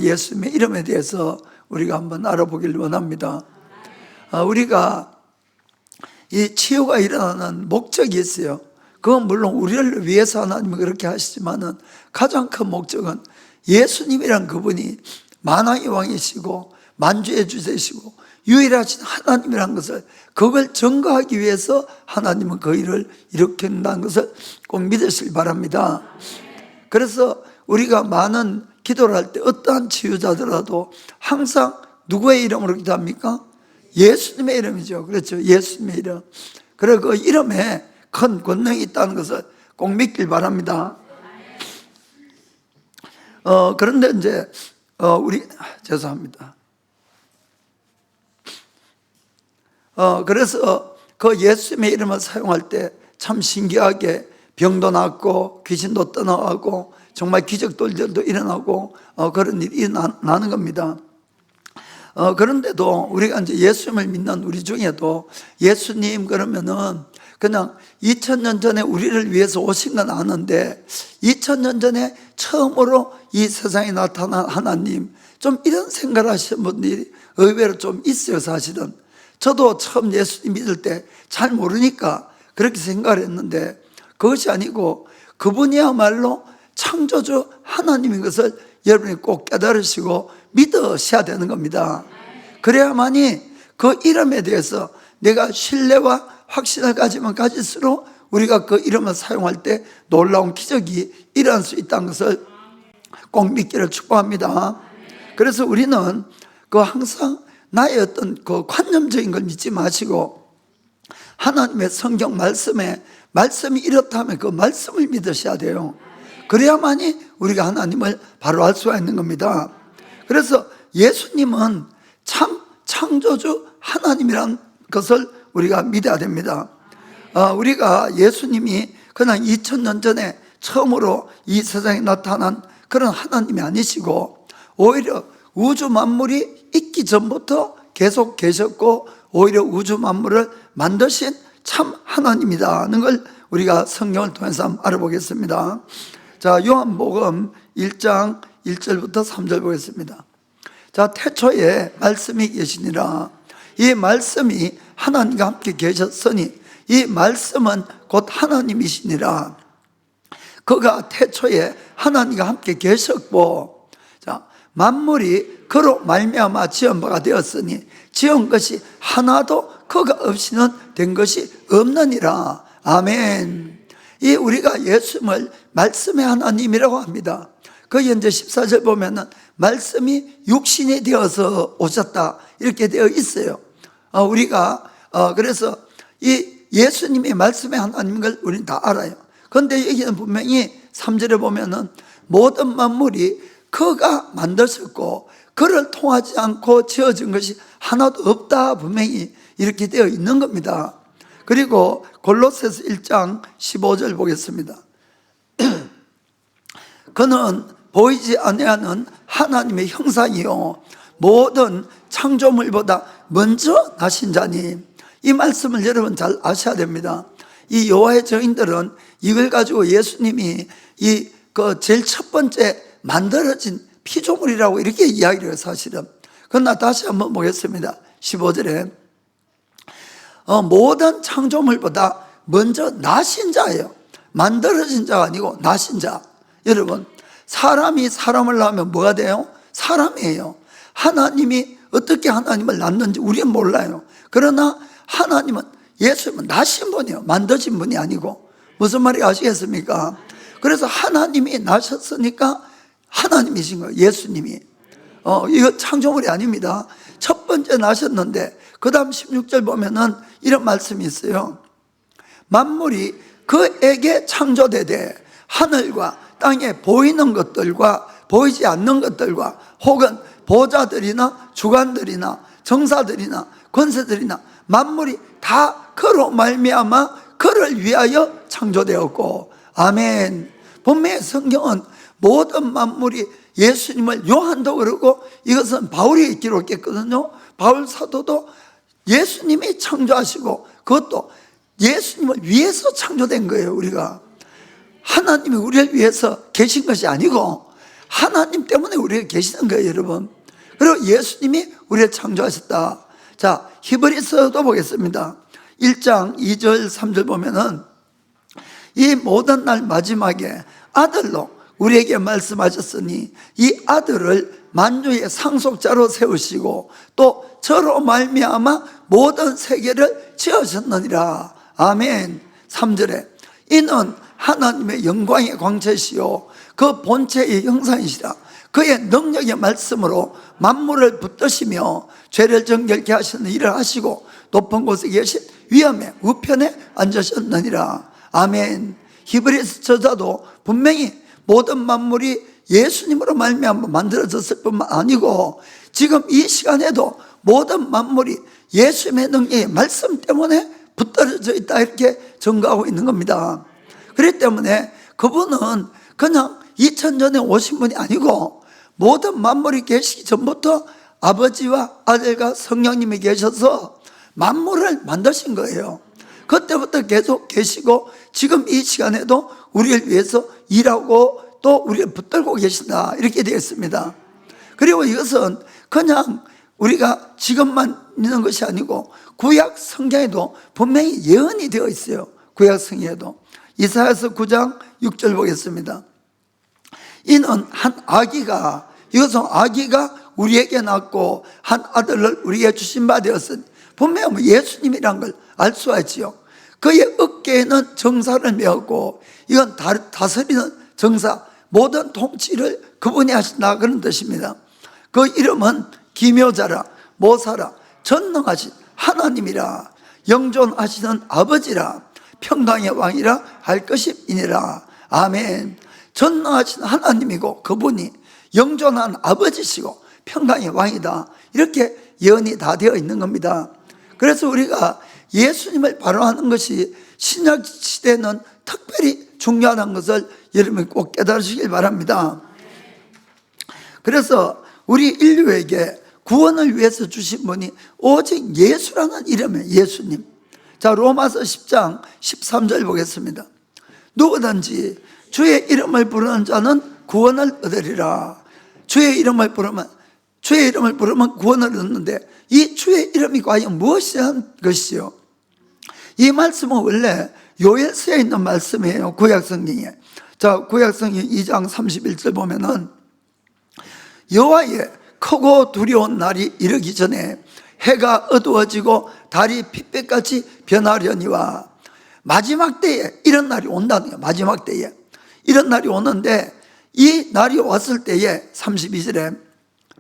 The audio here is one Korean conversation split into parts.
예수님의 이름에 대해서 우리가 한번 알아보길 원합니다. 우리가 이 치유가 일어나는 목적이 있어요. 그건 물론 우리를 위해서 하나님은 그렇게 하시지만은 가장 큰 목적은 예수님이란 그분이 만왕의 왕이시고 만주의 주제시고 유일하신 하나님이란 것을, 그걸 증거하기 위해서 하나님은 그 일을 일으킨다는 것을 꼭 믿으시길 바랍니다. 그래서 우리가 많은 기도를 할 때 어떠한 치유자더라도 항상 누구의 이름으로 기도합니까? 예수님의 이름이죠. 그렇죠. 예수님의 이름. 그리고 그 이름에 큰 권능이 있다는 것을 꼭 믿길 바랍니다. 그런데 이제 죄송합니다. 그래서 그 예수님의 이름을 사용할 때 참 신기하게 병도 낫고 귀신도 떠나가고 정말 기적들도 일어나고 그런 일이 나는 겁니다. 그런데도 우리가 이제 예수님을 믿는 우리 중에도 예수님 그러면은 그냥 2000년 전에 우리를 위해서 오신 건 아는데 2000년 전에 처음으로 이 세상에 나타난 하나님, 좀 이런 생각을 하시는 분들이 의외로 좀 있어요. 사실은 저도 처음 예수님 믿을 때 잘 모르니까 그렇게 생각을 했는데 그것이 아니고 그분이야말로 창조주 하나님인 것을 여러분이 꼭 깨달으시고 믿으셔야 되는 겁니다. 그래야만이 그 이름에 대해서 내가 신뢰와 확신을 가지면 가질수록 우리가 그 이름을 사용할 때 놀라운 기적이 일어날 수 있다는 것을 꼭 믿기를 축복합니다. 그래서 우리는 그 항상 나의 어떤 그 관념적인 걸 믿지 마시고 하나님의 성경 말씀이 이렇다면 그 말씀을 믿으셔야 돼요. 그래야만이 우리가 하나님을 바로 알 수가 있는 겁니다. 그래서 예수님은 참 창조주 하나님이란 것을 우리가 믿어야 됩니다. 우리가 예수님이 그냥 2000년 전에 처음으로 이 세상에 나타난 그런 하나님이 아니시고 오히려 우주 만물이 있기 전부터 계속 계셨고 오히려 우주 만물을 만드신 참 하나님이라는 걸 우리가 성경을 통해서 한번 알아보겠습니다. 자, 요한복음 1장 1절부터 3절 보겠습니다. 자, 태초에 말씀이 계시니라. 이 말씀이 하나님과 함께 계셨으니 이 말씀은 곧 하나님이시니라. 그가 태초에 하나님과 함께 계셨고, 자, 만물이 그로 말미암아 지은 바가 되었으니 지은 것이 하나도 그가 없이는 된 것이 없느니라. 아멘. 이 우리가 예수님을 말씀의 하나님이라고 합니다. 그 현재 14절 보면은 말씀이 육신이 되어서 오셨다 이렇게 되어 있어요. 우리가 그래서 이 예수님이 말씀의 하나님인 걸 우리는 다 알아요. 그런데 여기는 분명히 3절에 보면은 모든 만물이 그가 만드셨고 그를 통하지 않고 지어진 것이 하나도 없다 분명히 이렇게 되어 있는 겁니다. 그리고 골로새서 1장 15절 보겠습니다. 그는 보이지 아니하는 하나님의 형상이요 모든 창조물보다 먼저 나신 자니. 이 말씀을 여러분 잘 아셔야 됩니다. 이 여호와의 증인들은 이걸 가지고 예수님이 제일 첫 번째 만들어진 피조물이라고 이렇게 이야기를 해요. 사실은. 그러나 다시 한번 보겠습니다. 15절에 모든 창조물보다 먼저 나신 자예요. 만들어진 자가 아니고 나신 자. 여러분, 사람이 사람을 낳으면 뭐가 돼요? 사람이에요. 하나님이 어떻게 하나님을 낳는지 우리는 몰라요. 그러나 하나님은, 예수님은 나신 분이에요. 만드신 분이 아니고. 무슨 말인지 아시겠습니까? 그래서 하나님이 나셨으니까 하나님이신 거예요. 예수님이. 이거 창조물이 아닙니다. 첫 번째 나셨는데 그 다음 16절 보면은 이런 말씀이 있어요. 만물이 그에게 창조되되 하늘과 땅에 보이는 것들과 보이지 않는 것들과 혹은 보좌들이나 주관들이나 정사들이나 권세들이나 만물이 다 그로 말미암아 그를 위하여 창조되었고. 아멘. 분명히 성경은 모든 만물이 예수님을, 요한도 그러고 이것은 바울이 기록했거든요. 바울 사도도 예수님이 창조하시고 그것도 예수님을 위해서 창조된 거예요. 우리가 하나님이 우리를 위해서 계신 것이 아니고 하나님 때문에 우리가 계시는 거예요, 여러분. 그리고 예수님이 우리를 창조하셨다. 자, 히브리서도 보겠습니다. 1장 2절 3절 보면은 이 모든 날 마지막에 아들로 우리에게 말씀하셨으니 이 아들을 만유의 상속자로 세우시고 또 저로 말미암아 모든 세계를 지으셨느니라. 아멘. 3절에 이는 하나님의 영광의 광채시요 그 본체의 형상이시라. 그의 능력의 말씀으로 만물을 붙드시며 죄를 정결케 하시는 일을 하시고 높은 곳에 계신 위엄의 우편에 앉으셨느니라. 아멘. 히브리서 저자도 분명히 모든 만물이 예수님으로 말미암아 만들어졌을 뿐만 아니고 지금 이 시간에도 모든 만물이 예수님의 능력의 말씀 때문에 붙들어져 있다 이렇게 증거하고 있는 겁니다. 그렇기 때문에 그분은 그냥 2000년에 오신 분이 아니고 모든 만물이 계시기 전부터 아버지와 아들과 성령님이 계셔서 만물을 만드신 거예요. 그때부터 계속 계시고 지금 이 시간에도 우리를 위해서 일하고 또 우리를 붙들고 계신다 이렇게 되어 있습니다. 그리고 이것은 그냥 우리가 지금만 있는 것이 아니고 구약 성경에도 분명히 예언이 되어 있어요. 구약 성경에도 이사야서 9장 6절 보겠습니다. 이는 한 아기가, 이것은 아기가 우리에게 낳고 한 아들을 우리에게 주신 바 되었으니, 분명히 예수님이란 걸 알 수 있지요. 그의 어깨에는 정사를 메었고, 이건 다스리는 정사, 모든 통치를 그분이 하신다 그런 뜻입니다. 그 이름은 기묘자라, 모사라, 전능하신 하나님이라, 영존하시는 아버지라, 평강의 왕이라 할 것이니라. 아멘. 전능하신 하나님이고 그분이 영존한 아버지시고 평강의 왕이다 이렇게 예언이 다 되어 있는 겁니다. 그래서 우리가 예수님을 바라하는 것이 신약 시대는 특별히 중요하다는 것을 여러분이 꼭 깨달으시길 바랍니다. 그래서 우리 인류에게 구원을 위해서 주신 분이 오직 예수라는 이름이에요. 예수님. 자, 로마서 10장 13절 보겠습니다. 누구든지 주의 이름을 부르는 자는 구원을 얻으리라. 주의 이름을 부르면 구원을 얻는데 이 주의 이름이 과연 무엇이란 것이요? 이 말씀은 원래 요엘서에 있는 말씀이에요. 구약성경에. 자, 구약성경 2장 31절 보면은 여호와의 크고 두려운 날이 이르기 전에 해가 어두워지고 달이 핏빛같이 변하려니와, 마지막 때에 이런 날이 온다는 거예요. 마지막 때에 이런 날이 오는데 이 날이 왔을 때에 32절에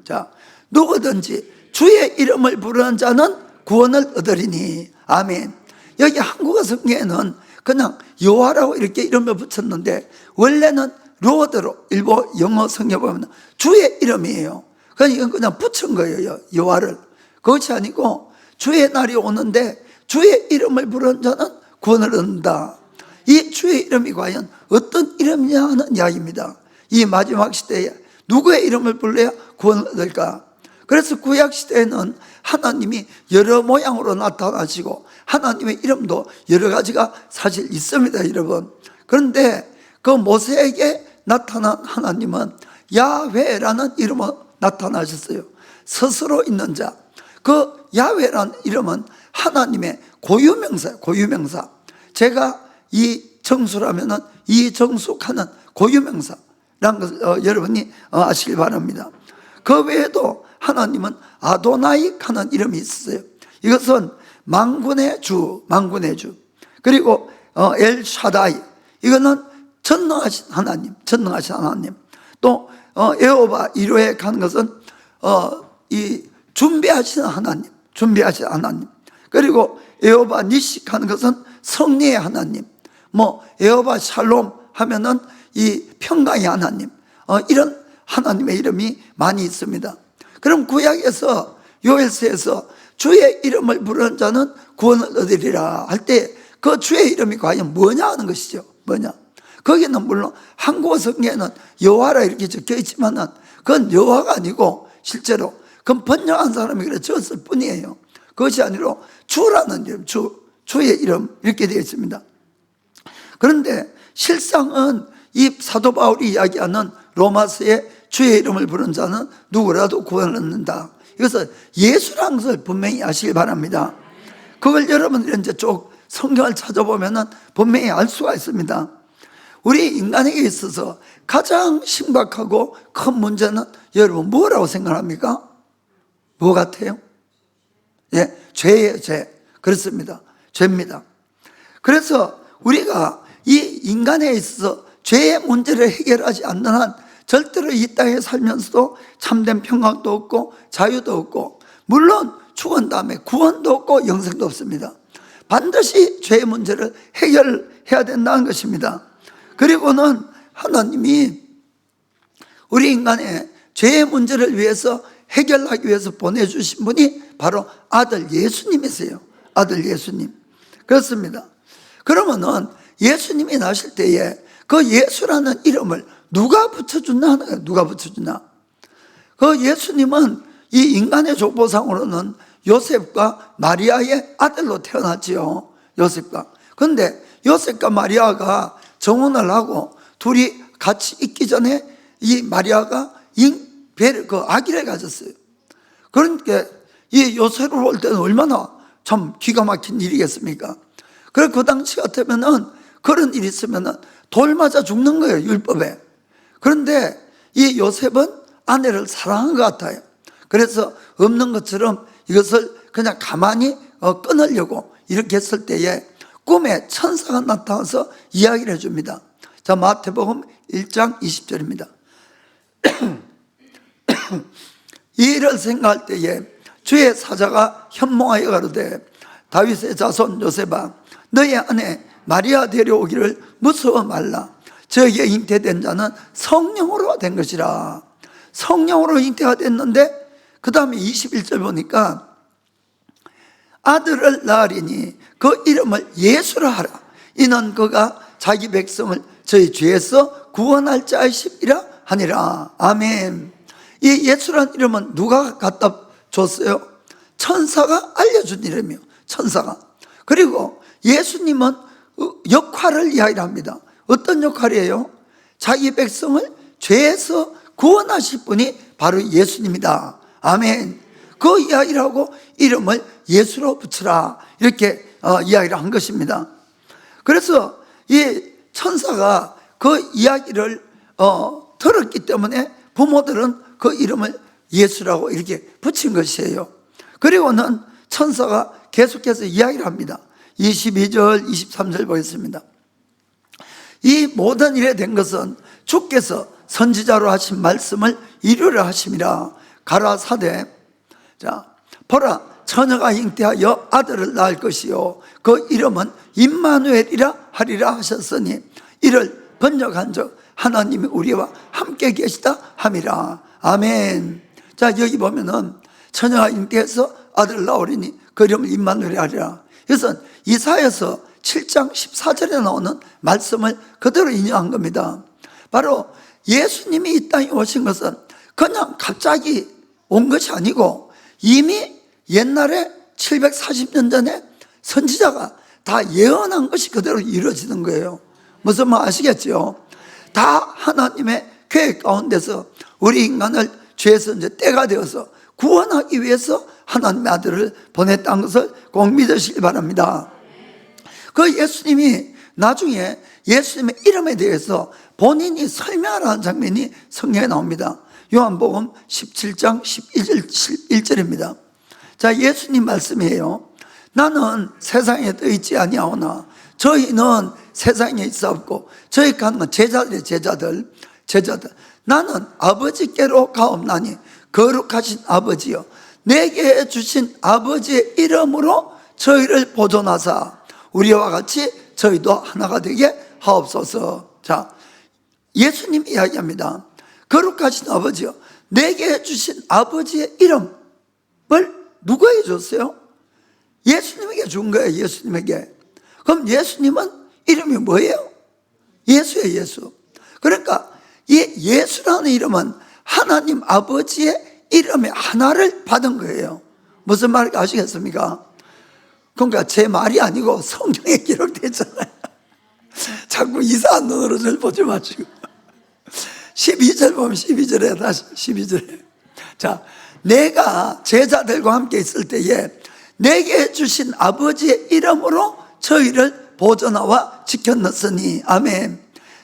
자, 누구든지 주의 이름을 부르는 자는 구원을 얻으리니. 아멘. 여기 한국어 성경에는 그냥 여호와라고 이렇게 이름을 붙였는데 원래는 로드로 일본 영어 성경 보면 주의 이름이에요. 그러니까 이건 그냥 붙인 거예요. 여호와를. 그것이 아니고 주의 날이 오는데 주의 이름을 부르는 자는 구원을 얻는다. 이 주의 이름이 과연 어떤 이름이냐 하는 이야기입니다. 이 마지막 시대에 누구의 이름을 불러야 구원을 얻을까? 그래서 구약 시대에는 하나님이 여러 모양으로 나타나시고 하나님의 이름도 여러 가지가 사실 있습니다, 여러분. 그런데 그 모세에게 나타난 하나님은 야훼라는 이름으로 나타나셨어요. 스스로 있는 자. 그 야훼라는 이름은 하나님의 고유명사예요. 고유명사. 제가 이 정수라면은 이 정숙하는 고유명사라는 것을 여러분이 아시길 바랍니다. 그 외에도 하나님은 아도나이 하는 이름이 있어요. 이것은 만군의 주, 만군의 주. 그리고 엘샤다이, 이거는 전능하신 하나님, 전능하신 하나님. 또 여호와 이로에 간 것은 이 준비하시는 하나님, 준비하시는 하나님. 그리고 여호와 니식 하는 것은 승리의 하나님. 뭐 여호와 샬롬 하면은 이 평강의 하나님. 이런 하나님의 이름이 많이 있습니다. 그럼 구약에서 요엘서에서 주의 이름을 부르는 자는 구원을 얻으리라 할 때 그 주의 이름이 과연 뭐냐 하는 것이죠. 뭐냐? 거기는 물론 한국어 성경에는 여호와라 이렇게 적혀 있지만은 그건 여호와가 아니고 실제로 그건 번역한 사람이 그래 적었을 뿐이에요. 그것이 아니라 주라는 이름, 주의 이름 이렇게 되어 있습니다. 그런데 실상은 이 사도 바울이 이야기하는 로마서의 주의 이름을 부른 자는 누구라도 구원을 얻는다. 이것은 예수라는 것을 분명히 아시기 바랍니다. 그걸 여러분들이 이제 쭉 성경을 찾아보면 분명히 알 수가 있습니다. 우리 인간에게 있어서 가장 심각하고 큰 문제는 여러분 뭐라고 생각합니까? 뭐 같아요? 예, 죄예요, 죄. 그렇습니다. 죄입니다. 그래서 우리가 이 인간에 있어서 죄의 문제를 해결하지 않는 한 절대로 이 땅에 살면서도 참된 평강도 없고 자유도 없고, 물론 죽은 다음에 구원도 없고 영생도 없습니다. 반드시 죄의 문제를 해결해야 된다는 것입니다. 그리고는 하나님이 우리 인간의 죄의 문제를 위해서 해결하기 위해서 보내주신 분이 바로 아들 예수님이세요. 아들 예수님. 그렇습니다. 그러면은 예수님이 나실 때에 그 예수라는 이름을 누가 붙여주나 하는 거예요. 누가 붙여주나. 그 예수님은 이 인간의 족보상으로는 요셉과 마리아의 아들로 태어났지요. 요셉과. 그런데 요셉과 마리아가 정혼을 하고 둘이 같이 있기 전에 이 마리아가 아기를 가졌어요. 그러니까 이 요셉을 볼 때는 얼마나 참 기가 막힌 일이겠습니까? 그래서 그 당시 같으면은 그런 일이 있으면은 돌 맞아 죽는 거예요, 율법에. 그런데 이 요셉은 아내를 사랑한 것 같아요. 그래서 없는 것처럼 이것을 그냥 가만히 끊으려고 이렇게 했을 때에 꿈에 천사가 나타나서 이야기를 해줍니다. 자, 마태복음 1장 20절입니다. 이 일을 생각할 때에 주의 사자가 현몽하여 가로되 다윗의 자손 요셉아, 너의 아내 마리아 데려오기를 무서워 말라. 저에게 잉태된 자는 성령으로 된 것이라. 성령으로 잉태가 됐는데 그 다음에 21절 보니까 아들을 낳으리니 그 이름을 예수라 하라. 이는 그가 자기 백성을 저희 죄에서 구원할 자이시리라 하니라. 아멘. 이 예수란 이름은 누가 갖다 줬어요? 천사가 알려준 이름이에요. 천사가. 그리고 예수님은 역할을 이야기합니다. 어떤 역할이에요? 자기 백성을 죄에서 구원하실 분이 바로 예수님이다. 아멘. 그 이야기를 하고 이름을 예수로 붙여라, 이렇게 이야기를 한 것입니다. 그래서 이 천사가 그 이야기를 들었기 때문에 부모들은 그 이름을 예수라고 이렇게 붙인 것이에요. 그리고는 천사가 계속해서 이야기를 합니다. 22절 23절 보겠습니다. 이 모든 일에 된 것은 주께서 선지자로 하신 말씀을 이루려 하심이라. 가라사대, 자, 보라, 처녀가 잉태하여 아들을 낳을 것이요 그 이름은 임마누엘이라 하리라 하셨으니 이를 번역한즉 하나님이 우리와 함께 계시다 함이라. 아멘. 자, 여기 보면은 처녀가 잉태해서 아들을 낳으리니 그 이름을 임마누엘 하리라. 그래서 이사야서 7장 14절에 나오는 말씀을 그대로 인용한 겁니다. 바로 예수님이 이 땅에 오신 것은 그냥 갑자기 온 것이 아니고 이미 옛날에 740년 전에 선지자가 다 예언한 것이 그대로 이루어지는 거예요. 무슨 말 아시겠죠? 다 하나님의 계획 가운데서 우리 인간을 죄에서 이제 때가 되어서 구원하기 위해서 하나님의 아들을 보냈다는 것을 꼭 믿으시기 바랍니다. 그 예수님이 나중에 예수님의 이름에 대해서 본인이 설명하는 장면이 성경에 나옵니다. 요한복음 17장 11절입니다. 자, 예수님 말씀이에요. 나는 세상에 떠 있지 아니하오나 저희는 세상에 있었고 저희 가는 건 제자들의 제자들. 나는 아버지께로 가옵나니 거룩하신 아버지여 내게 주신 아버지의 이름으로 저희를 보존하사 우리와 같이 저희도 하나가 되게 하옵소서. 자, 예수님이 이야기합니다. 거룩하신 아버지여 내게 주신 아버지의 이름을 누구에게 줬어요? 예수님에게 준 거예요. 예수님에게. 그럼 예수님은 이름이 뭐예요? 예수예요. 예수. 그러니까 이 예수라는 이름은 하나님 아버지의 이름의 하나를 받은 거예요. 무슨 말인지 아시겠습니까? 그러니까 제 말이 아니고 성경에 기록되어 있잖아요. 자꾸 이상한 눈으로 절 보지 마시고 12절 보면 12절에 다시 12절에. 자, 내가 제자들과 함께 있을 때에 내게 주신 아버지의 이름으로 저희를 보존하와 지켰느으니. 아멘.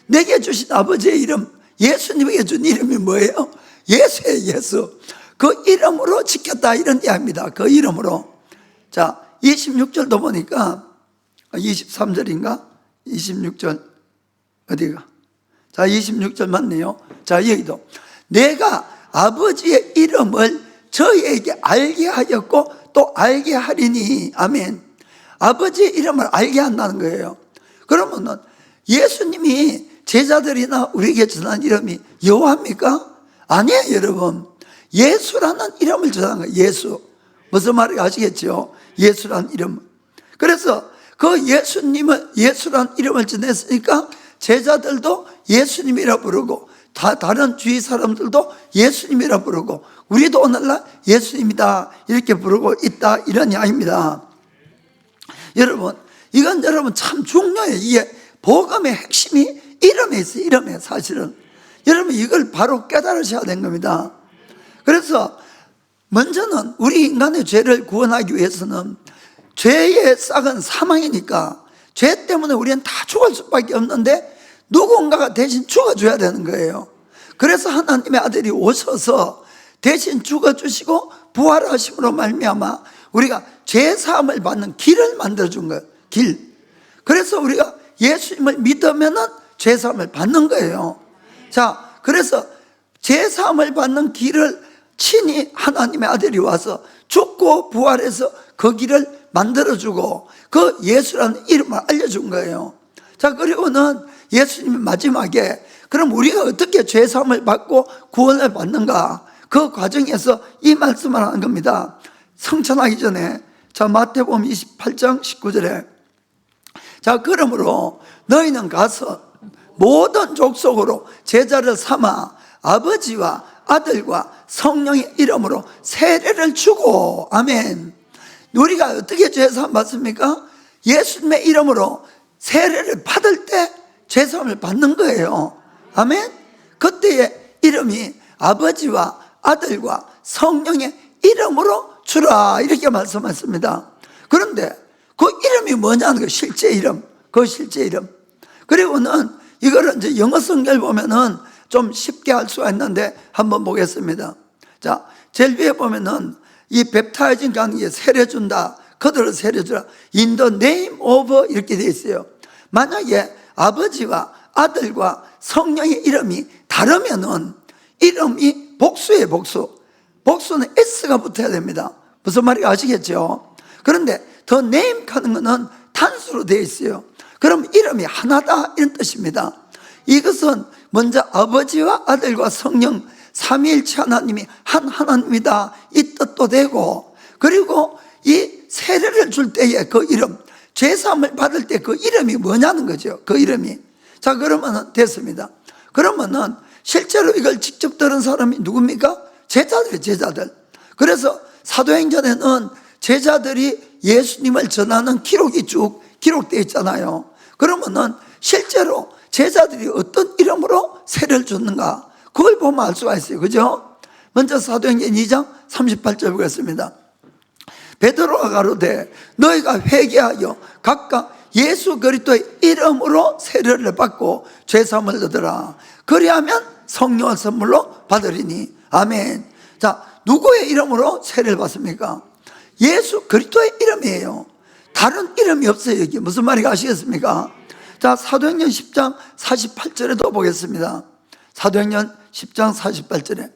내게 주신 아버지의 이름, 예수님에게 준 이름이 뭐예요? 예수예요. 예수. 그 이름으로 지켰다, 이런 이야기입니다. 그 이름으로. 자, 26절도 보니까 23절인가? 26절 어디가? 자, 26절 맞네요. 자, 여기도 내가 아버지의 이름을 저희에게 알게 하였고 또 알게 하리니. 아멘. 아버지의 이름을 알게 한다는 거예요. 그러면은 예수님이 제자들이나 우리에게 전한 이름이 여호와입니까? 아니에요, 여러분. 예수라는 이름을 전한 거예요. 예수. 무슨 말인지 아시겠죠? 예수라는 이름. 그래서 그 예수님은 예수라는 이름을 전했으니까 제자들도 예수님이라 부르고 다른 주위 사람들도 예수님이라 부르고 우리도 오늘날 예수님이다 이렇게 부르고 있다, 이런 이야기입니다. 여러분, 이건 여러분 참 중요해요. 이게 복음의 핵심이 이름에 있어요. 이름에. 사실은 여러분 이걸 바로 깨달으셔야 되는 겁니다. 그래서 먼저는 우리 인간의 죄를 구원하기 위해서는 죄의 싹은 사망이니까 죄 때문에 우리는 다 죽을 수밖에 없는데 누군가가 대신 죽어줘야 되는 거예요. 그래서 하나님의 아들이 오셔서 대신 죽어주시고 부활하심으로 말미암아 우리가 죄사함을 받는 길을 만들어준 거예요. 길. 그래서 우리가 예수님을 믿으면은 죄사함을 받는 거예요. 자, 그래서 죄사함을 받는 길을 친히 하나님의 아들이 와서 죽고 부활해서 그 길을 만들어주고 그 예수라는 이름을 알려준 거예요. 자, 그리고는 예수님이 마지막에 그럼 우리가 어떻게 죄사함을 받고 구원을 받는가, 그 과정에서 이 말씀을 하는 겁니다. 성천하기 전에. 자, 마태복음 28장 19절에 자, 그러므로 너희는 가서 모든 족속으로 제자를 삼아 아버지와 아들과 성령의 이름으로 세례를 주고. 아멘. 우리가 어떻게 죄사함 받습니까? 예수님의 이름으로 세례를 받을 때 죄사함을 받는 거예요. 아멘. 그때의 이름이 아버지와 아들과 성령의 이름으로 주라, 이렇게 말씀하셨습니다. 그런데 그 이름이 뭐냐는 거예요. 실제 이름. 그 실제 이름. 그리고는 이거를 이제 영어 성경을 보면은 좀 쉽게 할 수가 있는데 한번 보겠습니다. 자, 제일 위에 보면은 이 뵙타이징 가는 세례 준다, 그들을 세례 주라, in the name of 이렇게 되어 있어요. 만약에 아버지와 아들과 성령의 이름이 다르면은 이름이 복수예요. 복수는 S가 붙어야 됩니다. 무슨 말인지 아시겠죠? 그런데 the name 하는 거는 단수로 되어 있어요. 그럼 이름이 하나다, 이런 뜻입니다. 이것은 먼저 아버지와 아들과 성령 삼위일체 하나님이 한 하나님이다, 이 뜻도 되고, 그리고 이 세례를 줄 때의 그 이름, 죄사함을 받을 때 그 이름이 뭐냐는 거죠. 그 이름이. 자, 그러면은 됐습니다. 그러면은 실제로 이걸 직접 들은 사람이 누굽니까? 제자들이에요. 제자들. 그래서 사도행전에는 제자들이 예수님을 전하는 기록이 쭉 기록되어 있잖아요. 그러면은 실제로 제자들이 어떤 이름으로 세례를 줬는가, 그걸 보면 알 수가 있어요. 그죠? 먼저 사도행전 2장 38절 보겠습니다. 베드로가 가로되 너희가 회개하여 각각 예수 그리스도의 이름으로 세례를 받고 죄사함을 얻으라. 그리하면 성령을 선물로 받으리니. 아멘. 자, 누구의 이름으로 세례를 받습니까? 예수 그리스도의 이름이에요. 다른 이름이 없어요. 여기 무슨 말인지 아시겠습니까? 자, 사도행전 10장 48절에도 보겠습니다. 사도행전 10장 48절에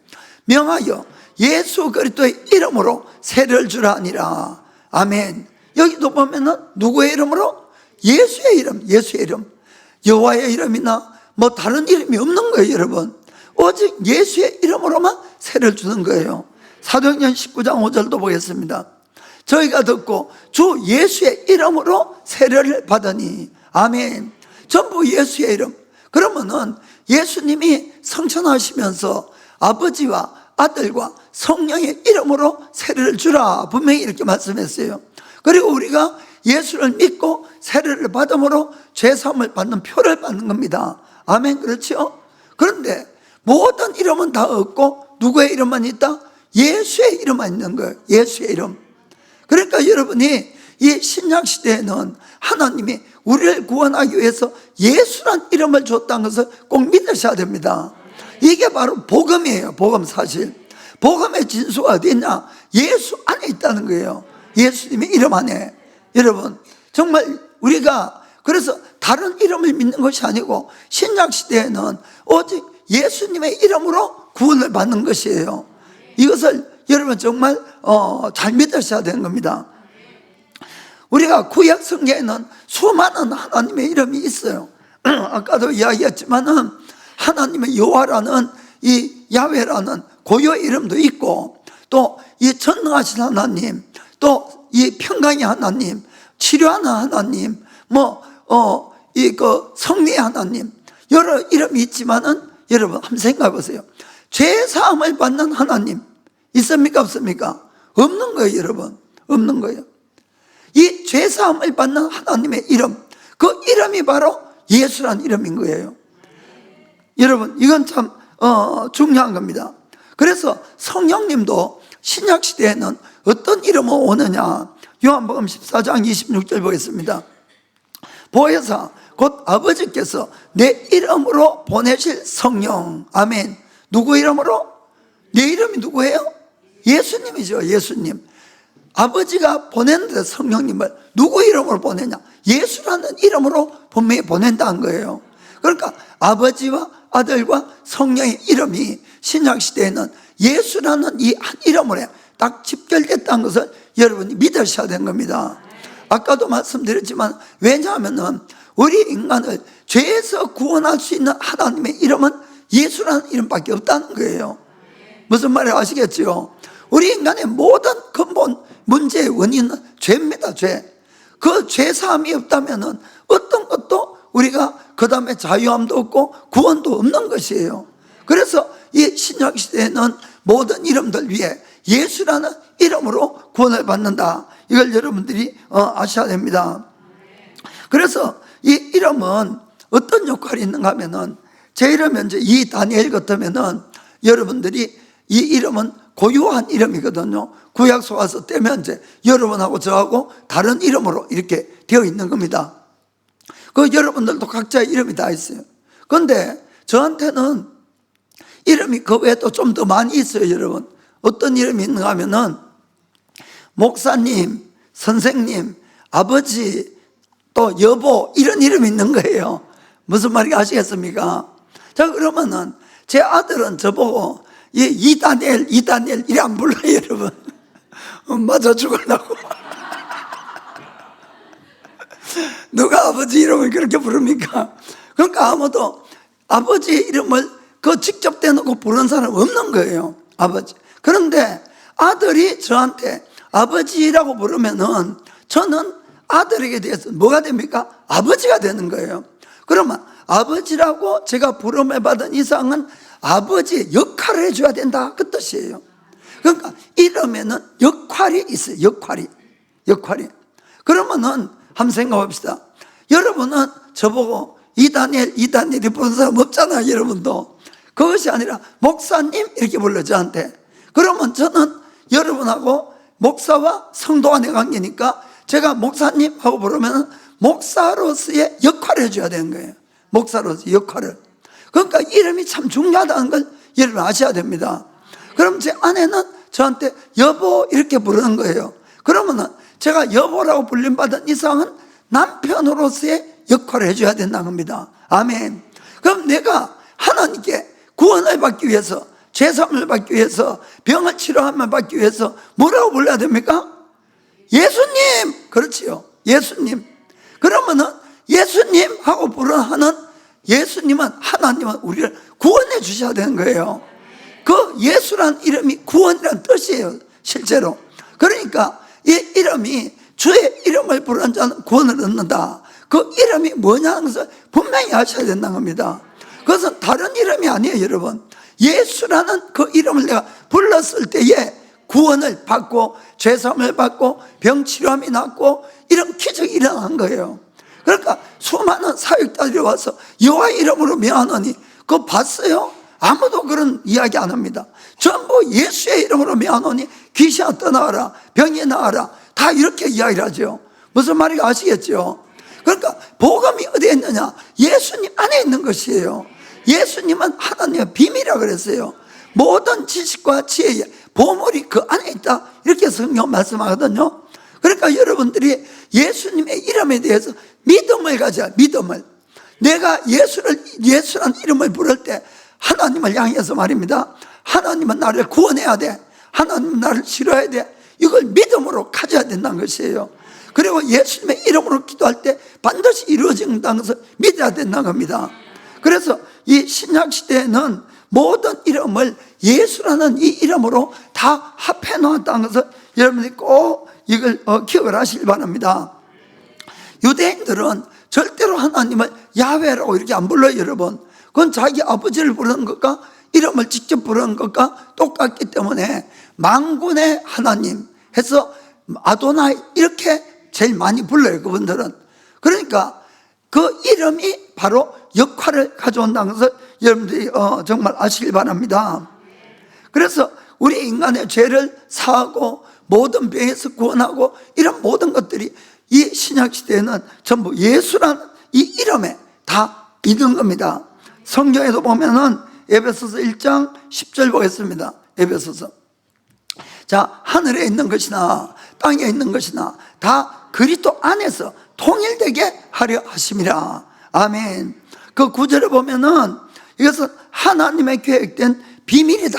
명하여 예수 그리스도의 이름으로 세례를 주라 하니라. 아멘. 여기도 보면은 누구의 이름으로? 예수의 이름. 예수의 이름. 여호와의 이름이나 뭐 다른 이름이 없는 거예요, 여러분. 오직 예수의 이름으로만 세례를 주는 거예요. 사도행전 19장 5절도 보겠습니다. 저희가 듣고 주 예수의 이름으로 세례를 받으니. 아멘. 전부 예수의 이름. 그러면은 예수님이 성천하시면서 아버지와 아들과 성령의 이름으로 세례를 주라, 분명히 이렇게 말씀했어요. 그리고 우리가 예수를 믿고 세례를 받음으로 죄사함을 받는 표를 받는 겁니다. 아멘. 그렇죠? 그런데 모든 이름은 다 없고 누구의 이름만 있다? 예수의 이름만 있는 거예요. 예수의 이름. 그러니까 여러분이 이 신약시대에는 하나님이 우리를 구원하기 위해서 예수란 이름을 줬다는 것을 꼭 믿으셔야 됩니다. 이게 바로 복음이에요. 복음 사실. 복음의 진수가 어디 있냐? 예수 안에 있다는 거예요. 예수님의 이름 안에. 여러분 정말 우리가 그래서 다른 이름을 믿는 것이 아니고 신약시대에는 오직 예수님의 이름으로 구원을 받는 것이에요. 이것을 여러분 정말 잘 믿으셔야 되는 겁니다. 우리가 구약 성경에는 수많은 하나님의 이름이 있어요. 아까도 이야기했지만은 하나님의 여호와라는 이 야훼라는 고유의 이름도 있고, 또 이 전능하신 하나님, 또 이 평강의 하나님, 치료하는 하나님, 성리의 하나님, 여러 이름이 있지만은 여러분 한번 생각해 보세요. 죄 사함을 받는 하나님 있습니까 없습니까? 없는 거예요. 여러분 없는 거예요. 이 죄 사함을 받는 하나님의 이름, 그 이름이 바로 예수라는 이름인 거예요. 여러분 이건 참 중요한 겁니다. 그래서 성령님도 신약시대에는 어떤 이름으로 오느냐, 요한복음 14장 26절 보겠습니다. 보혜사 곧 아버지께서 내 이름으로 보내실 성령. 아멘. 누구 이름으로? 내 이름이 누구예요? 예수님이죠. 예수님. 아버지가 보냈는데 성령님을 누구 이름으로 보내냐? 예수라는 이름으로 분명히 보낸다는 거예요. 그러니까 아버지와 아들과 성령의 이름이 신약시대에는 예수라는 이 한 이름으로 딱 집결됐다는 것을 여러분이 믿으셔야 되는 겁니다. 아까도 말씀드렸지만, 왜냐하면 우리 인간을 죄에서 구원할 수 있는 하나님의 이름은 예수라는 이름밖에 없다는 거예요. 무슨 말인지 아시겠죠? 우리 인간의 모든 근본 문제의 원인은 죄입니다. 죄. 그 죄사함이 없다면 어떤 것도 우리가 그 다음에 자유함도 없고 구원도 없는 것이에요. 그래서 이 신약시대에는 모든 이름들 위에 예수라는 이름으로 구원을 받는다. 이걸 여러분들이 아셔야 됩니다. 그래서 이 이름은 어떤 역할이 있는가 하면은, 제 이름은 이제 이 다니엘 같으면은 여러분들이 이 이름은 고유한 이름이거든요. 구약서 와서 떼면 이제 여러분하고 저하고 다른 이름으로 이렇게 되어 있는 겁니다. 그 여러분들도 각자의 이름이 다 있어요. 그런데 저한테는 이름이 그 외에 또 좀 더 많이 있어요. 여러분 어떤 이름이 있는가 하면은 목사님, 선생님, 아버지, 또 여보, 이런 이름이 있는 거예요. 무슨 말인지 아시겠습니까? 자, 그러면은 제 아들은 저보고 이다니엘 이래 안 불러요. 여러분 맞아 죽으려고. 누가 아버지 이름을 그렇게 부릅니까? 그러니까 아무도 아버지 이름을 직접 대놓고 부르는 사람 없는 거예요. 아버지. 그런데 아들이 저한테 아버지라고 부르면은 저는 아들에게 대해서 뭐가 됩니까? 아버지가 되는 거예요. 그러면 아버지라고 제가 부름을 받은 이상은 아버지의 역할을 해줘야 된다, 그 뜻이에요. 그러니까 이름에는 역할이 있어요. 역할이. 그러면은 한번 생각해 봅시다. 여러분은 저보고 이다니엘이 부르는 사람 없잖아요. 여러분도. 그것이 아니라 목사님 이렇게 불러 저한테. 그러면 저는 여러분하고 목사와 성도 간의 관계니까 제가 목사님 하고 부르면 목사로서의 역할을 해줘야 되는 거예요. 목사로서의 역할을. 그러니까 이름이 참 중요하다는 걸 여러분 아셔야 됩니다. 그럼 제 아내는 저한테 여보 이렇게 부르는 거예요. 그러면은 제가 여보라고 불림받은 이상은 남편으로서의 역할을 해줘야 된다는 겁니다. 아멘. 그럼 내가 하나님께 구원을 받기 위해서, 죄사함을 받기 위해서, 병을 치료함을 받기 위해서 뭐라고 불러야 됩니까? 예수님. 그렇지요. 예수님. 그러면은 예수님 하고 부르는 예수님은, 하나님은 우리를 구원해 주셔야 되는 거예요. 그 예수란 이름이 구원이란 뜻이에요. 실제로. 그러니까 이 이름이 주의 이름을 부르는 자는 구원을 얻는다. 그 이름이 뭐냐는 것을 분명히 아셔야 된다는 겁니다. 그것은 다른 이름이 아니에요. 여러분, 예수라는 그 이름을 내가 불렀을 때에 구원을 받고 죄사함을 받고 병치료함이 낫고 이런 기적이 일어난 거예요. 그러니까 수많은 사역자들이 와서 여호와 이름으로 명하노니 그거 봤어요? 아무도 그런 이야기 안 합니다. 전부 예수의 이름으로 명하노니 귀신아 떠나가라, 병이 나가라, 다 이렇게 이야기를 하죠. 무슨 말인지 아시겠죠? 그러니까 복음이 어디에 있느냐? 예수님 안에 있는 것이에요. 예수님은 하나님의 비밀이라고 그랬어요. 모든 지식과 지혜의 보물이 그 안에 있다, 이렇게 성경 말씀하거든요. 그러니까 여러분들이 예수님의 이름에 대해서 믿음을 가져야, 믿음을. 내가 예수라는 이름을 부를 때 하나님을 향해서 말입니다. 하나님은 나를 구원해야 돼, 하나님은 나를 치료해야 돼, 이걸 믿음으로 가져야 된다는 것이에요. 그리고 예수님의 이름으로 기도할 때 반드시 이루어진다는 것을 믿어야 된다는 겁니다. 그래서 이 신약시대에는 모든 이름을 예수라는 이 이름으로 다 합해 놓았다는 것을 여러분들이 꼭 이걸 기억을 하시길 바랍니다. 유대인들은 절대로 하나님을 야훼라고 이렇게 안 불러요, 여러분. 그건 자기 아버지를 부르는 것과 이름을 직접 부르는 것과 똑같기 때문에 만군의 하나님 해서 아도나이 이렇게 제일 많이 불러요, 그분들은. 그러니까 그 이름이 바로 역할을 가져온다는 것을 여러분들이 정말 아시길 바랍니다. 그래서 우리 인간의 죄를 사하고 모든 병에서 구원하고 이런 모든 것들이 이 신약시대에는 전부 예수라는 이 이름에 다 있는 겁니다. 성경에도 보면은 에베소서 1장 10절 보겠습니다. 에베소서. 자, 하늘에 있는 것이나 땅에 있는 것이나 다 그리스도 안에서 통일되게 하려 하심이라. 아멘. 그 구절에 보면은 이것은 하나님의 계획된 비밀이다,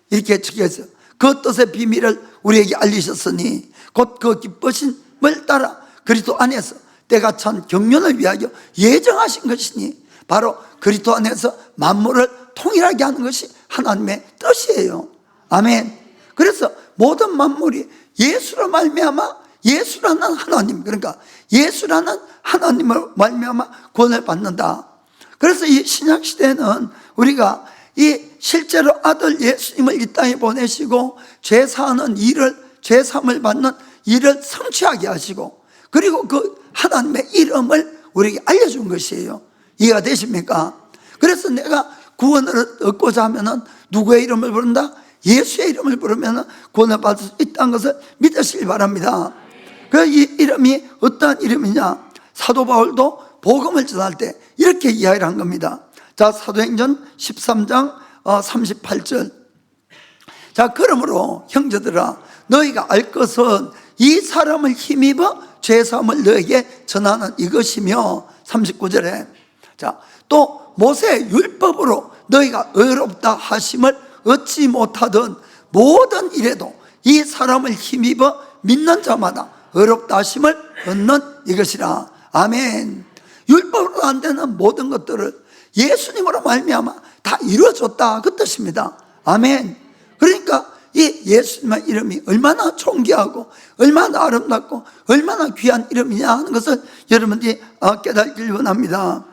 이렇게 적혀있어요. 그 뜻의 비밀을 우리에게 알리셨으니 곧 그 기쁘심을 따라 그리스도 안에서 때가 찬 경륜을 위하여 예정하신 것이니 바로 그리스도 안에서 만물을 통일하게 하는 것이 하나님의 뜻이에요. 아멘. 그래서 모든 만물이 예수로 말미암아, 예수라는 하나님, 그러니까 예수라는 하나님을 말미암아 구원을 받는다. 그래서 이 신약시대에는 우리가 이 실제로 아들 예수님을 이 땅에 보내시고 죄사하는 일을, 죄사함을 받는 일을 성취하게 하시고, 그리고 그 하나님의 이름을 우리에게 알려준 것이에요. 이해가 되십니까? 그래서 내가 구원을 얻고자 하면은 누구의 이름을 부른다? 예수의 이름을 부르면 구원을 받을 수 있다는 것을 믿으시기 바랍니다. 그 이 이름이 어떠한 이름이냐? 사도 바울도 복음을 전할 때 이렇게 이야기를 한 겁니다. 자, 사도행전 13장 38절. 자, 그러므로 형제들아, 너희가 알 것은 이 사람을 힘입어 죄사함을 너에게 전하는 이것이며, 39절에 자, 또 모세의 율법으로 너희가 의롭다 하심을 얻지 못하던 모든 일에도 이 사람을 힘입어 믿는 자마다 의롭다 하심을 얻는 이것이라. 아멘. 율법으로 안 되는 모든 것들을 예수님으로 말미암아 다 이루어졌다, 그 뜻입니다. 아멘. 그러니까 이 예수님의 이름이 얼마나 존귀하고 얼마나 아름답고 얼마나 귀한 이름이냐 하는 것을 여러분들이 깨닫기를 원합니다.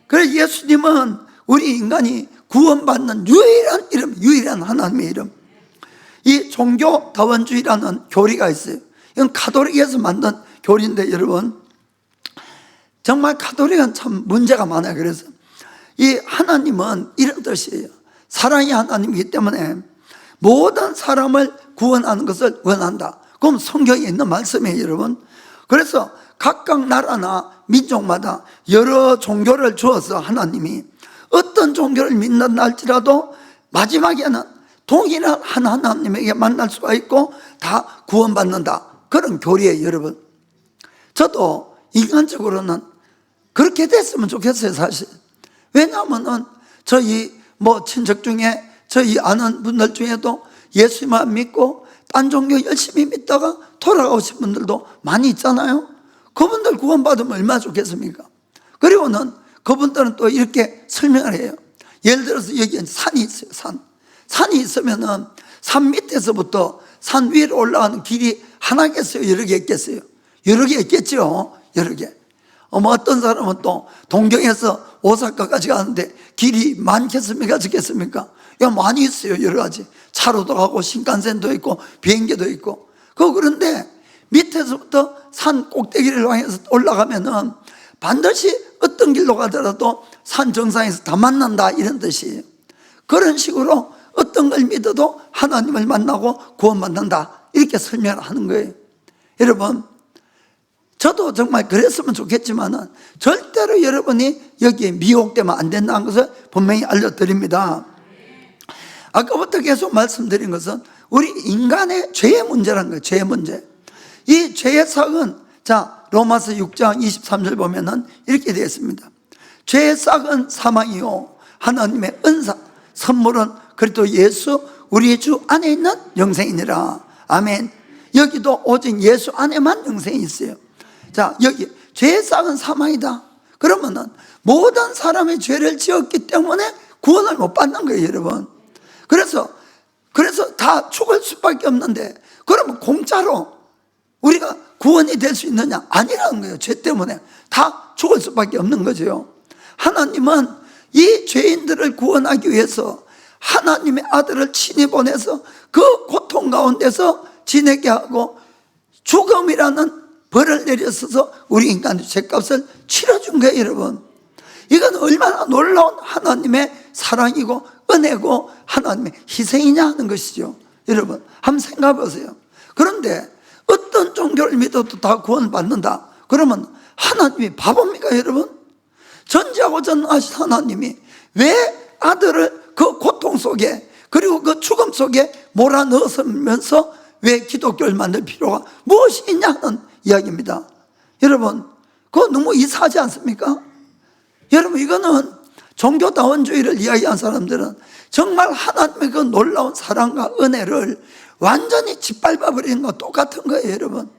그래서 예수님은 우리 인간이 구원받는 유일한 이름, 유일한 하나님의 이름. 이 종교 다원주의라는 교리가 있어요. 이건 가톨릭에서 만든 교리인데, 여러분 정말 가톨릭은 참 문제가 많아요. 그래서 이 하나님은 이런 뜻이에요. 사랑의 하나님이기 때문에 모든 사람을 구원하는 것을 원한다. 그럼 성경에 있는 말씀이에요, 여러분. 그래서 각각 나라나 민족마다 여러 종교를 주어서 하나님이 어떤 종교를 믿는다 할지라도 마지막에는 동일한 한 하나님에게 만날 수가 있고 다 구원받는다, 그런 교리예요, 여러분. 저도 인간적으로는 그렇게 됐으면 좋겠어요, 사실. 왜냐하면은 저희 친척 중에 저희 아는 분들 중에도 예수님만 믿고 딴 종교 열심히 믿다가 돌아가신 분들도 많이 있잖아요. 그분들 구원받으면 얼마나 좋겠습니까? 그리고는 그분들은 또 이렇게 설명을 해요. 예를 들어서 여기에 산이 있어요. 산이 있으면은 산 밑에서부터 산 위로 올라가는 길이 하나겠어요? 여러 개 있겠어요? 여러 개 있겠죠? 여러 개. 어떤 사람은 또 동경에서 오사카까지 가는데 길이 많겠습니까? 적겠습니까? 많이 있어요, 여러 가지. 차로도 가고 신칸센도 있고 비행기도 있고. 그런데 밑에서부터 산 꼭대기를 향해서 올라가면은 반드시 어떤 길로 가더라도 산 정상에서 다 만난다, 이런 뜻이에요. 그런 식으로 어떤 걸 믿어도 하나님을 만나고 구원받는다, 이렇게 설명을 하는 거예요. 여러분, 저도 정말 그랬으면 좋겠지만 절대로 여러분이 여기에 미혹되면 안 된다는 것을 분명히 알려드립니다. 아까부터 계속 말씀드린 것은 우리 인간의 죄의 문제라는 거예요. 죄의 문제. 이 죄의 싹은, 자, 로마서 6장 23절 보면은 이렇게 되어 있습니다. 죄의 싹은 사망이요 하나님의 은사 선물은 그리스도 예수 우리 주 안에 있는 영생이니라. 아멘. 여기도 오직 예수 안에만 영생이 있어요. 자, 여기 죄의 싹은 사망이다. 그러면은 모든 사람의 죄를 지었기 때문에 구원을 못 받는 거예요, 여러분. 그래서 다 죽을 수밖에 없는데, 그러면 공짜로 우리가 구원이 될 수 있느냐? 아니라는 거예요. 죄 때문에 다 죽을 수밖에 없는 거죠. 하나님은 이 죄인들을 구원하기 위해서 하나님의 아들을 친히 보내서 그 고통 가운데서 지내게 하고 죽음이라는 벌을 내렸어서 우리 인간의 죄값을 치러준 거예요, 여러분. 이건 얼마나 놀라운 하나님의 사랑이고 은혜고 하나님의 희생이냐 하는 것이죠. 여러분, 한번 생각해 보세요. 그런데 어떤 종교를 믿어도 다 구원받는다 그러면 하나님이 바보입니까, 여러분? 전지하고 전능하신 하나님이 왜 아들을 그 고통 속에 그리고 그 죽음 속에 몰아넣으면서 왜 기독교를 만들 필요가 무엇이 있냐는 이야기입니다. 여러분, 그거 너무 이상하지 않습니까? 여러분, 이거는 종교다원주의를 이야기한 사람들은 정말 하나님의 그 놀라운 사랑과 은혜를 완전히 짓밟아버리는 거 똑같은 거예요, 여러분.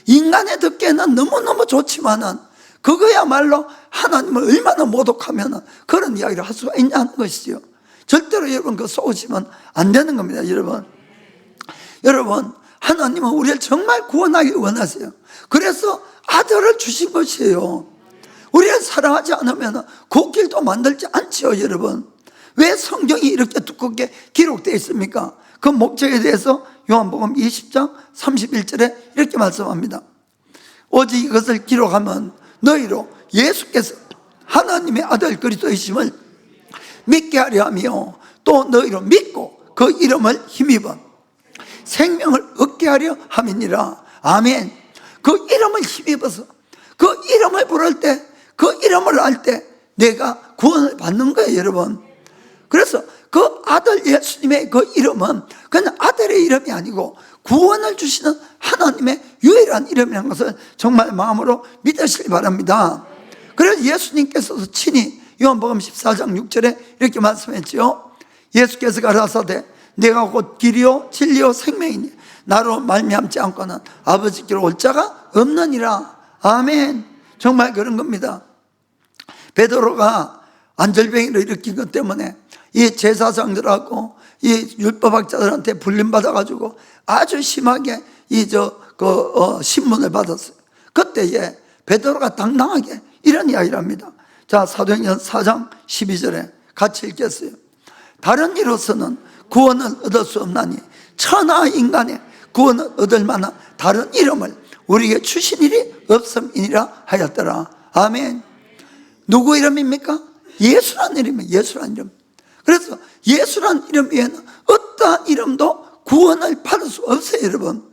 인간에 듣기에는 너무너무 좋지만은 그거야말로 하나님을 얼마나 모독하면 그런 이야기를 할 수가 있냐는 것이죠. 절대로 여러분 그거 쏘시면 안 되는 겁니다, 여러분. 여러분, 하나님은 우리를 정말 구원하기 원하세요. 그래서 아들을 주신 것이에요. 우리를 사랑하지 않으면 그 길도 만들지 않죠, 여러분. 왜 성경이 이렇게 두껍게 기록되어 있습니까? 그 목적에 대해서 요한복음 20장 31절에 이렇게 말씀합니다. 오직 이것을 기록하면 너희로 예수께서 하나님의 아들 그리스도이심을 믿게 하려 하며 또 너희로 믿고 그 이름을 힘입어 생명을 얻게 하려 함이니라. 아멘. 그 이름을 힘입어서 그 이름을 부를 때, 그 이름을 알 때 내가 구원을 받는 거예요, 여러분. 그래서 그 아들 예수님의 그 이름은 그냥 아들의 이름이 아니고 구원을 주시는 하나님의 유일한 이름이라는 것을 정말 마음으로 믿으시기 바랍니다. 그래서 예수님께서도 친히 요한복음 14장 6절에 이렇게 말씀했죠. 예수께서 가라사대 내가 곧 길이요 진리요 생명이니 나로 말미암지 않고는 아버지께로 올 자가 없느니라. 아멘. 정말 그런 겁니다. 베드로가 안절병이를 일으킨 것 때문에 이 제사장들하고 이 율법학자들한테 불림받아가지고 아주 심하게 신문을 받았어요. 그때에 베드로가 당당하게 이런 이야기를 합니다. 자, 사도행전 4장 12절에 같이 읽겠어요. 다른 이로서는 구원을 얻을 수 없나니 천하 인간의 구원을 얻을 만한 다른 이름을 우리에게 주신 일이 없음이니라 하였더라. 아멘. 누구 이름입니까? 예수란 이름이에요. 예수란 이름. 그래서 예수란 이름 외에는 어떠한 이름도 구원을 받을 수 없어요, 여러분.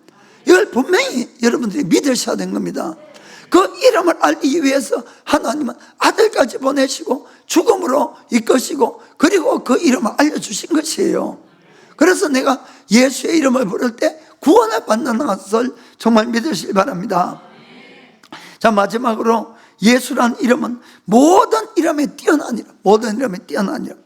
이걸 분명히 여러분들이 믿으셔야 되는 겁니다. 그 이름을 알기 위해서 하나님은 아들까지 보내시고 죽음으로 이끄시고 그리고 그 이름을 알려주신 것이에요. 그래서 내가 예수의 이름을 부를 때 구원을 받는 것을 정말 믿으시기 바랍니다. 자, 마지막으로 예수란 이름은 모든 이름에 뛰어난 이름, 모든 이름에 뛰어난 이름.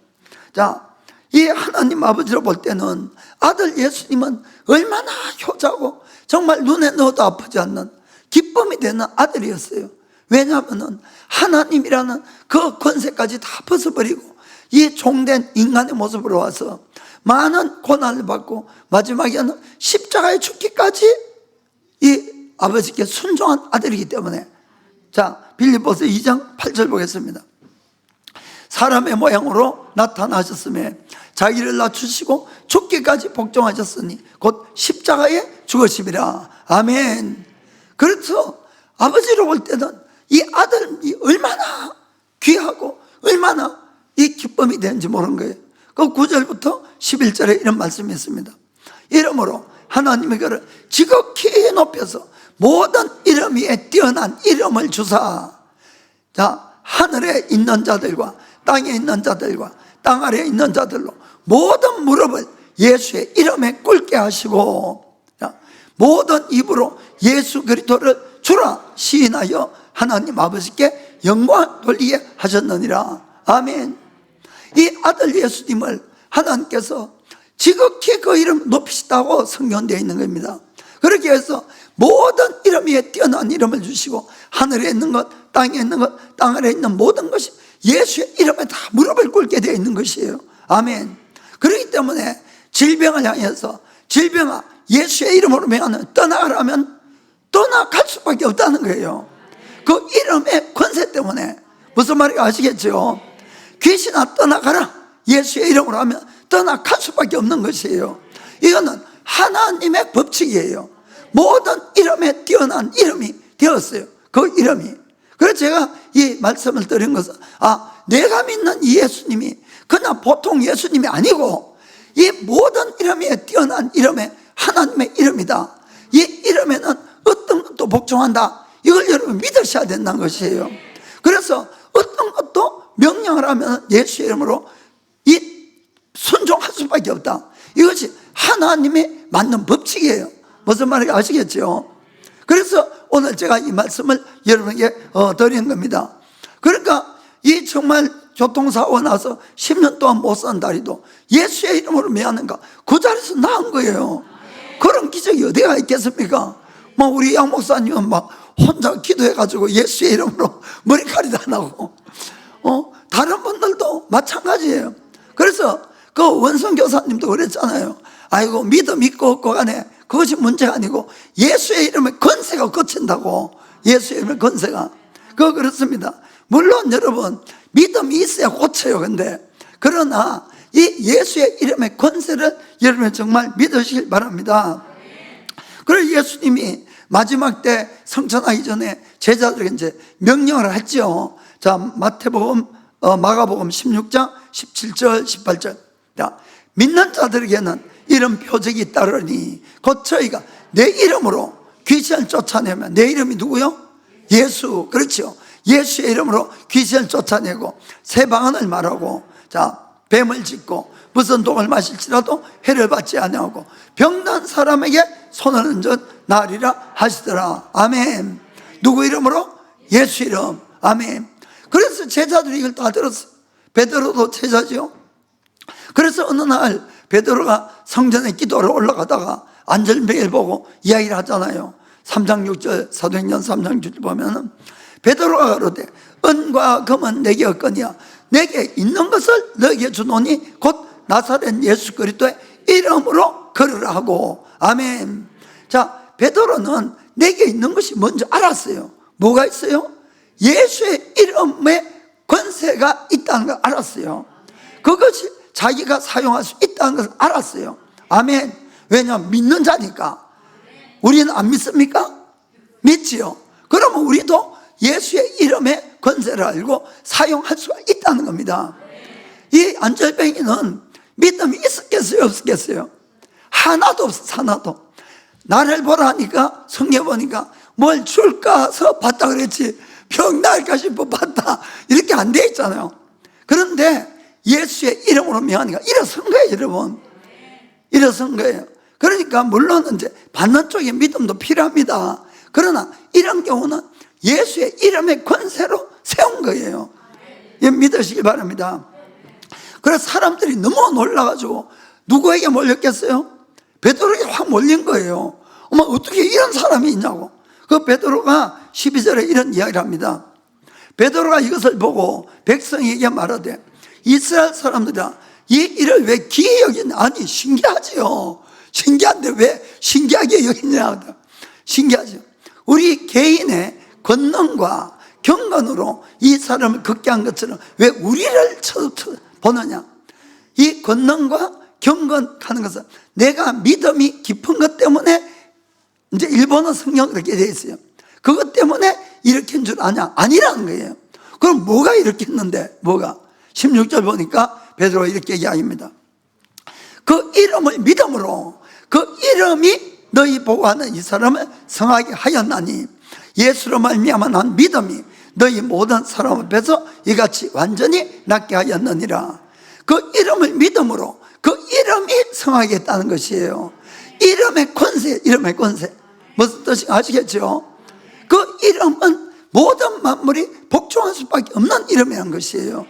자, 이 하나님 아버지로 볼 때는 아들 예수님은 얼마나 효자고 정말 눈에 넣어도 아프지 않는 기쁨이 되는 아들이었어요. 왜냐하면 하나님이라는 그 권세까지 다 벗어버리고 이 종된 인간의 모습으로 와서 많은 고난을 받고 마지막에는 십자가에 죽기까지 이 아버지께 순종한 아들이기 때문에, 자, 빌립보서 2장 8절 보겠습니다. 사람의 모양으로 나타나셨으며 자기를 낮추시고 죽기까지 복종하셨으니 곧 십자가에 죽으심이라. 아멘. 그래서 아버지로 볼 때는 이 아들이 얼마나 귀하고 얼마나 이 기쁨이 되는지 모르는 거예요. 그 9절부터 11절에 이런 말씀이 있습니다. 이름으로 하나님의 그를 지극히 높여서 모든 이름 위에 뛰어난 이름을 주사. 자, 하늘에 있는 자들과 땅에 있는 자들과 땅 아래에 있는 자들로 모든 무릎을 예수의 이름에 꿇게 하시고, 자, 모든 입으로 예수 그리스도를 주라 시인하여 하나님 아버지께 영광 돌리게 하셨느니라. 아멘. 이 아들 예수님을 하나님께서 지극히 그 이름 높이시다고 성경되어 있는 겁니다. 그렇게 해서 모든 이름 위에 뛰어난 이름을 주시고 하늘에 있는 것, 땅에 있는 것, 땅 아래에 있는 모든 것이 예수의 이름에 다 무릎을 꿇게 되어 있는 것이에요. 아멘. 그렇기 때문에 질병을 향해서 질병아 예수의 이름으로 명하는 떠나가라면 떠나갈 수밖에 없다는 거예요. 그 이름의 권세 때문에. 무슨 말인지 아시겠죠? 귀신아 떠나가라 예수의 이름으로 하면 떠나갈 수밖에 없는 것이에요. 이거는 하나님의 법칙이에요. 모든 이름에 뛰어난 이름이 되었어요. 그 이름이. 그래서 제가 이 말씀을 드린 것은 내가 믿는 이 예수님이 그냥 보통 예수님이 아니고 이 모든 이름에 뛰어난 이름의 하나님의 이름이다. 이 이름에는 어떤 것도 복종한다. 이걸 여러분 믿으셔야 된다는 것이에요. 그래서 어떤 것도 명령을 하면 예수의 이름으로 순종할 수밖에 없다. 이것이 하나님의 맞는 법칙이에요. 무슨 말인지 아시겠죠? 그래서 오늘 제가 이 말씀을 여러분에게 드리는 겁니다. 그러니까 이 정말 교통사고 나서 10년 동안 못 산 다리도 예수의 이름으로 미안한가 그 자리에서 나은 거예요. 그런 기적이 어디가 있겠습니까? 우리 양 목사님은 혼자 기도해가지고 예수의 이름으로 머리카락도 안 나고 다른 분들도 마찬가지예요. 그래서 그 원성 교사님도 그랬잖아요. 아이고 믿음 있고 없고 간에 그것이 문제가 아니고 예수의 이름에 권세가 거친다고. 예수의 이름의 권세가 그렇습니다. 물론 여러분 믿음이 있어야 고쳐요. 근데 그러나 이 예수의 이름의 권세를 여러분 정말 믿으시길 바랍니다. 그래서 예수님이 마지막 때 성천하기 전에 제자들에게 이제 명령을 했죠. 자, 마태복음 마가복음 16장 17절 18절. 자, 믿는 자들에게는 이런 표적이 따르니 곧 저희가 내 이름으로 귀신을 쫓아내면. 내 이름이 누구요? 예수. 그렇죠. 예수의 이름으로 귀신을 쫓아내고 새 방언을 말하고, 자, 뱀을 짚고 무슨 독을 마실지라도 해를 받지 아니하고 병난 사람에게 손을 얹은 나으리라 하시더라. 아멘. 누구 이름으로? 예수 이름. 아멘. 그래서 제자들이 이걸 다 들었어요. 베드로도 제자죠. 그래서 어느 날 베드로가 성전에 기도를 올라가다가 안전뱅이를 보고 이야기를 하잖아요. 3장 6절 사도행전 3장 6절 보면은 베드로가 그러되 은과 금은 내게 없거니와 내게 있는 것을 너에게 주노니 곧 나사렛 예수 그리스도의 이름으로 걸으라 하고. 아멘. 자, 베드로는 내게 있는 것이 뭔지 알았어요. 뭐가 있어요? 예수의 이름에 권세가 있다는 걸 알았어요. 그것이 자기가 사용할 수 있다는 것을 알았어요. 아멘. 왜냐하면 믿는 자니까. 우리는 안 믿습니까? 믿지요. 그러면 우리도 예수의 이름의 권세를 알고 사용할 수가 있다는 겁니다. 이 안절뱅이는 믿음이 있었겠어요? 없었겠어요? 하나도 없어. 하나도. 나를 보라 하니까 성경 보니까 뭘 줄까 해서 봤다 그랬지 병 나을까 싶어 봤다 이렇게 안 돼 있잖아요. 그런데 예수의 이름으로 명하니까 일어선 거예요. 여러분, 일어선 거예요. 그러니까 물론 이제 받는 쪽에 믿음도 필요합니다. 그러나 이런 경우는 예수의 이름의 권세로 세운 거예요. 믿으시기 바랍니다. 그래서 사람들이 너무 놀라가지고 누구에게 몰렸겠어요? 베드로에게 확 몰린 거예요. 어머, 어떻게 이런 사람이 있냐고. 그 베드로가 12절에 이런 이야기를 합니다. 베드로가 이것을 보고 백성에게 말하되 이스라엘 사람들아 이 일을 왜 기이히 여기냐. 아니 신기하지요. 신기한데 왜 신기하게 여기냐. 신기하죠. 우리 개인의 권능과 경건으로 이 사람을 극게 한 것처럼 왜 우리를 보느냐. 이 권능과 경건하는 것은 내가 믿음이 깊은 것 때문에 이제 일본어 성경 그렇게 되어 있어요. 그것 때문에 일으킨 줄 아냐? 아니라는 거예요. 그럼 뭐가 일으켰는데? 뭐가? 16절 보니까 베드로 이렇게 이야기합니다. 그 이름을 믿음으로 그 이름이 너희 보호하는 이 사람을 성하게 하였나니 예수로 말미암아 난 믿음이 너희 모든 사람 앞에서 이같이 완전히 낫게 하였느니라. 그 이름을 믿음으로 그 이름이 성하게 했다는 것이에요. 이름의 권세, 이름의 권세. 무슨 뜻인지 아시겠죠? 그 이름은 모든 만물이 복종할 수밖에 없는 이름이라는 것이에요.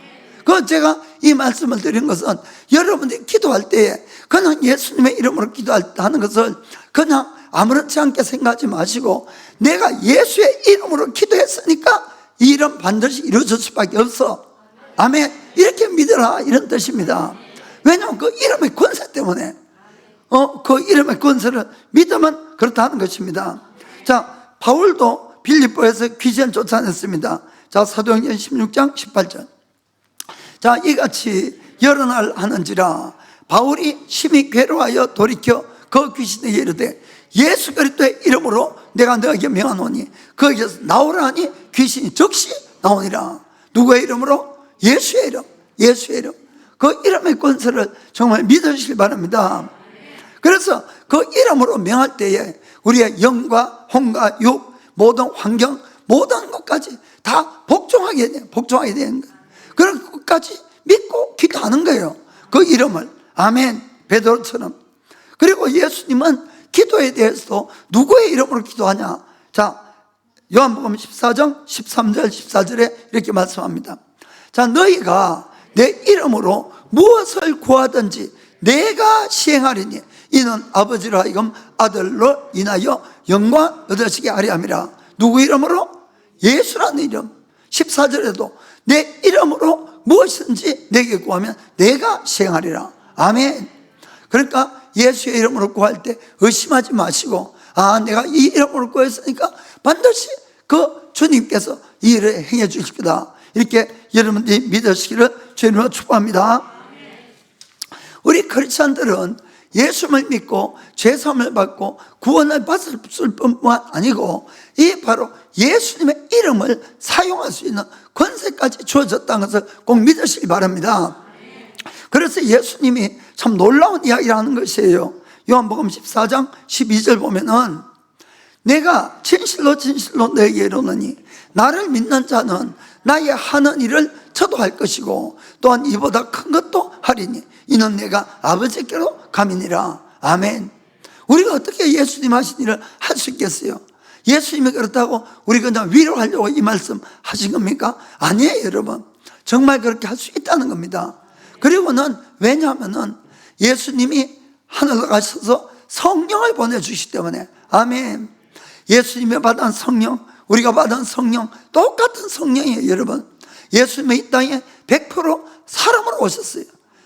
그 제가 이 말씀을 드린 것은 여러분들이 기도할 때에 그냥 예수님의 이름으로 기도하는 것을 그냥 아무렇지 않게 생각하지 마시고 내가 예수의 이름으로 기도했으니까 이 이름 반드시 이루어질 수밖에 없어. 아멘. 이렇게 믿어라, 이런 뜻입니다. 왜냐하면 그 이름의 권세 때문에 그 이름의 권세를 믿으면 그렇다는 것입니다. 자, 바울도 빌립보에서 귀신 쫓아냈습니다. 자, 사도행전 16장 18절. 자, 이같이 여러 날 하는지라 바울이 심히 괴로워하여 돌이켜 그 귀신에게 이르되 예수 그리스도의 이름으로 내가 너에게 명하노니 거기에서 나오라 하니 귀신이 즉시 나오니라. 누구의 이름으로? 예수의 이름. 예수의 이름. 그 이름의 권세를 정말 믿으시길 바랍니다. 그래서 그 이름으로 명할 때에 우리의 영과 혼과 육, 모든 환경, 모든 것까지 다 복종하게 돼요. 복종하게 되는 거예요. 그런 것까지 믿고 기도하는 거예요. 그 이름을. 아멘. 베드로처럼. 그리고 예수님은 기도에 대해서도 누구의 이름으로 기도하냐? 자, 요한복음 14장 13절 14절에 이렇게 말씀합니다. 자, 너희가 내 이름으로 무엇을 구하든지 내가 시행하리니 이는 아버지로 하여금 아들로 인하여 영광 얻으시게 하려 함이라. 누구 이름으로? 예수라는 이름. 14절에도 내 이름으로 무엇이든지 내게 구하면 내가 시행하리라. 아멘. 그러니까 예수의 이름으로 구할 때 의심하지 마시고 내가 이 이름으로 구했으니까 반드시 그 주님께서 이 일을 행해 주실 거다. 이렇게 여러분들이 믿으시기를 주님으로 축복합니다. 우리 크리스찬들은 예수를 믿고 죄사함을 받고 구원을 받을 뿐만 아니고 이 바로 예수님의 이름을 사용할 수 있는 권세까지 주어졌다는 것을 꼭 믿으시기 바랍니다. 그래서 예수님이 참 놀라운 이야기를 하는 것이에요. 요한복음 14장 12절 보면은 내가 진실로 진실로 너에게 이르노니 나를 믿는 자는 나의 하는 일을 저도 할 것이고 또한 이보다 큰 것도 하리니 이는 내가 아버지께로 감이니라. 아멘. 우리가 어떻게 예수님 하신 일을 할 수 있겠어요? 예수님이 그렇다고 우리가 그냥 위로하려고 이 말씀 하신 겁니까? 아니에요, 여러분. 정말 그렇게 할 수 있다는 겁니다. 그리고는 왜냐하면은 예수님이 하늘로 가셔서 성령을 보내주시기 때문에. 아멘. 예수님이 받은 성령, 우리가 받은 성령 똑같은 성령이에요, 여러분. 예수님이 이 땅에 100% 사람으로 오셨어요.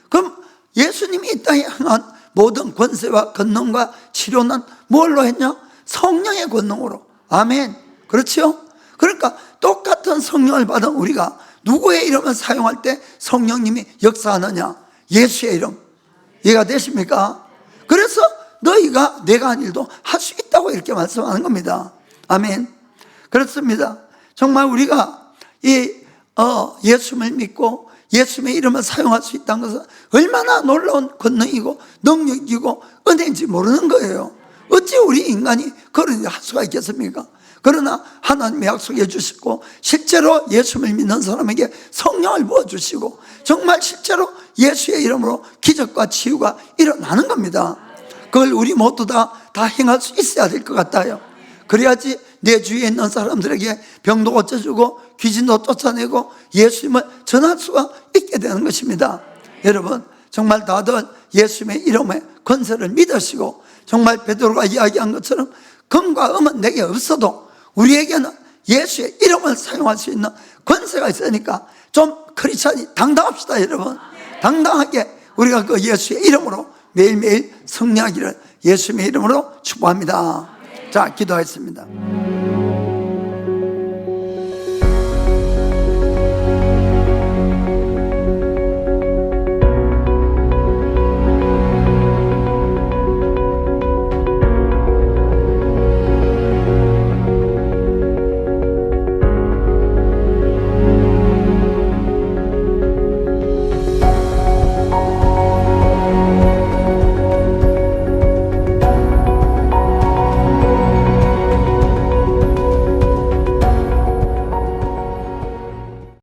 그럼 예수님이 이 땅에 행한 모든 권세와 권능과 치료는 뭘로 했냐? 성령의 권능으로. 아멘. 그렇죠? 그러니까 똑같은 성령을 받은 우리가 누구의 이름을 사용할 때 성령님이 역사하느냐? 예수의 이름. 이해가 되십니까? 그래서 너희가 내가 한 일도 할 수 있다고 이렇게 말씀하는 겁니다. 아멘. 그렇습니다. 정말 우리가 이 예수를 믿고 예수의 이름을 사용할 수 있다는 것은 얼마나 놀라운 권능이고 능력이고 은혜인지 모르는 거예요. 어찌 우리 인간이 그런 일을 할 수가 있겠습니까? 그러나 하나님이 약속해 주시고 실제로 예수를 믿는 사람에게 성령을 부어주시고 정말 실제로 예수의 이름으로 기적과 치유가 일어나는 겁니다. 그걸 우리 모두 다 행할 수 있어야 될 것 같아요. 그래야지 내 주위에 있는 사람들에게 병도 고쳐주고 귀신도 쫓아내고 예수님을 전할 수가 있게 되는 것입니다. 여러분 정말 다들 예수님의 이름의 권세를 믿으시고 정말 베드로가 이야기한 것처럼 금과 음은 내게 없어도 우리에게는 예수의 이름을 사용할 수 있는 권세가 있으니까 좀 크리스찬이 당당합시다. 여러분 당당하게 우리가 그 예수의 이름으로 매일매일 승리하기를 예수님의 이름으로 축복합니다. 자, 기도하겠습니다.